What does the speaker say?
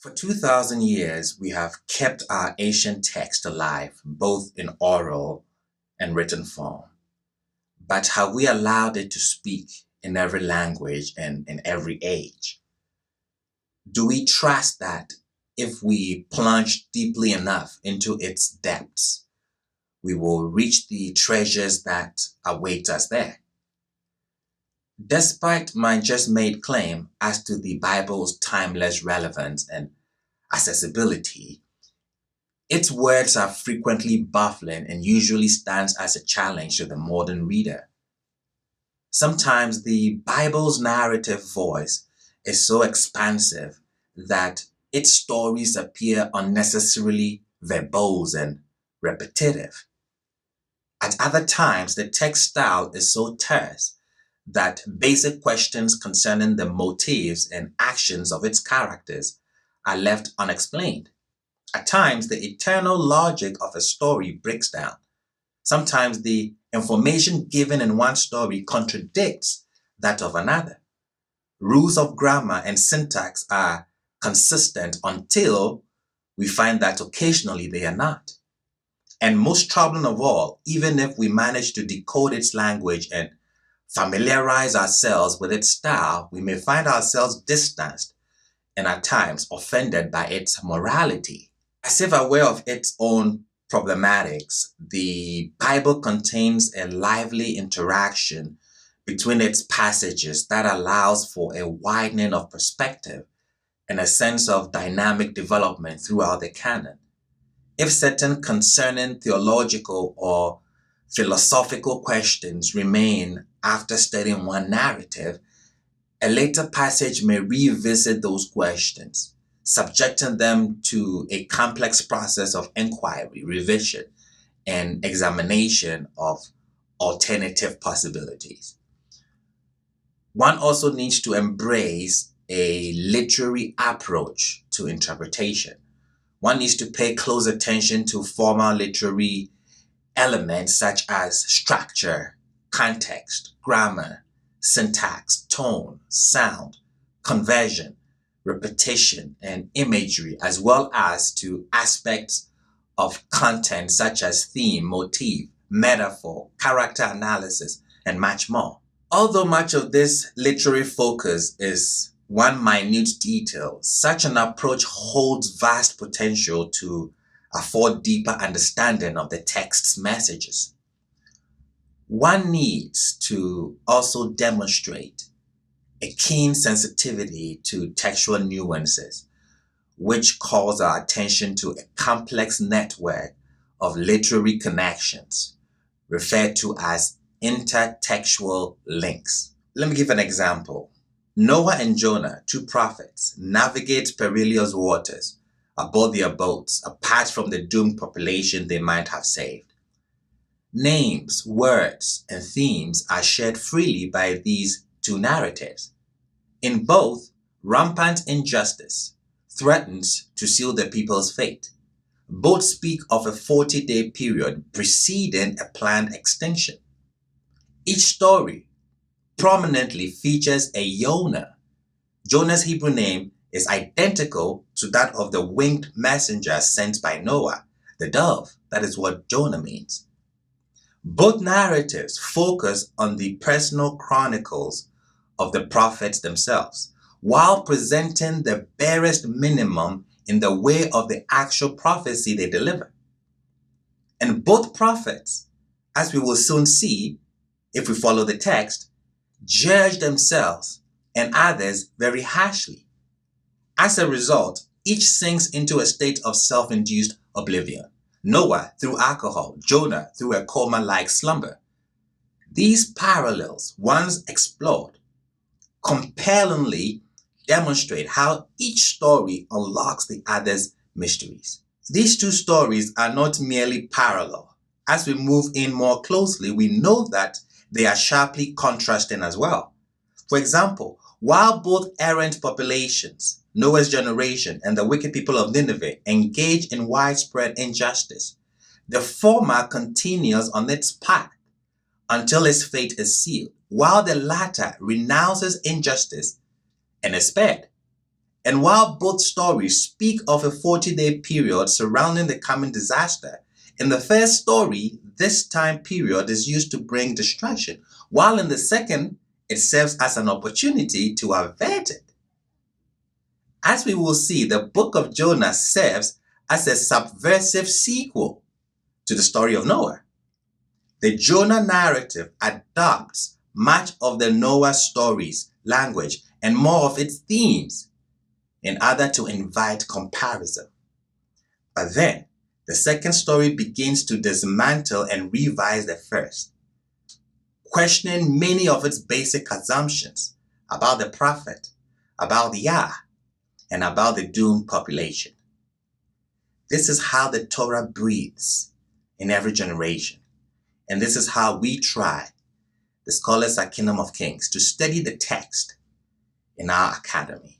For 2,000 years, we have kept our ancient text alive, both in oral and written form. But have we allowed it to speak in every language and in every age? Do we trust that if we plunge deeply enough into its depths, we will reach the treasures that await us there? Despite my just made claim as to the Bible's timeless relevance and accessibility, its words are frequently baffling and usually stands as a challenge to the modern reader. Sometimes the Bible's narrative voice is so expansive that its stories appear unnecessarily verbose and repetitive. At other times, the text style is so terse that basic questions concerning the motives and actions of its characters are left unexplained. At times, the eternal logic of a story breaks down. Sometimes the information given in one story contradicts that of another. Rules of grammar and syntax are consistent until we find that occasionally they are not. And most troubling of all, even if we manage to decode its language and familiarize ourselves with its style, we may find ourselves distanced and at times offended by its morality. As if aware of its own problematics, the Bible contains a lively interaction between its passages that allows for a widening of perspective and a sense of dynamic development throughout the canon. If certain concerning theological or philosophical questions remain after studying one narrative, a later passage may revisit those questions, subjecting them to a complex process of inquiry, revision, and examination of alternative possibilities. One also needs to embrace a literary approach to interpretation. One needs to pay close attention to formal literary elements such as structure, context, grammar, syntax, tone, sound, conversion, repetition, and imagery, as well as to aspects of content such as theme, motif, metaphor, character analysis, and much more. Although much of this literary focus is one minute detail, such an approach holds vast potential to afford deeper understanding of the text's messages. One needs to also demonstrate a keen sensitivity to textual nuances, which calls our attention to a complex network of literary connections, referred to as intertextual links. Let me give an example. Noah and Jonah, two prophets, navigate perilous waters aboard their boats apart from the doomed population they might have saved. Names, words, and themes are shared freely by these two narratives. In both, rampant injustice threatens to seal the people's fate. Both speak of a 40-day period preceding a planned extinction. Each story prominently features a Yonah. Jonah's Hebrew name is identical to that of the winged messenger sent by Noah, the dove. That is what Jonah means. Both narratives focus on the personal chronicles of the prophets themselves, while presenting the barest minimum in the way of the actual prophecy they deliver. And both prophets, as we will soon see if we follow the text, judge themselves and others very harshly. As a result, each sinks into a state of self-induced oblivion. Noah through alcohol, Jonah through a coma-like slumber. These parallels, once explored, compellingly demonstrate how each story unlocks the other's mysteries. These two stories are not merely parallel. As we move in more closely, we know that they are sharply contrasting as well. For example, while both errant populations, Noah's generation and the wicked people of Nineveh, engage in widespread injustice, the former continues on its path until its fate is sealed, while the latter renounces injustice and is spared. And while both stories speak of a 40-day period surrounding the coming disaster, in the first story, this time period is used to bring destruction, while in the second, it serves as an opportunity to avert it. As we will see, the book of Jonah serves as a subversive sequel to the story of Noah. The Jonah narrative adopts much of the Noah story's language and more of its themes in order to invite comparison. But then, the second story begins to dismantle and revise the first, questioning many of its basic assumptions about the prophet, about Yah, and about the doomed population. This is how the Torah breathes in every generation. And this is how we try, the Scholars at Kingdom of Kings, to study the text in our academy.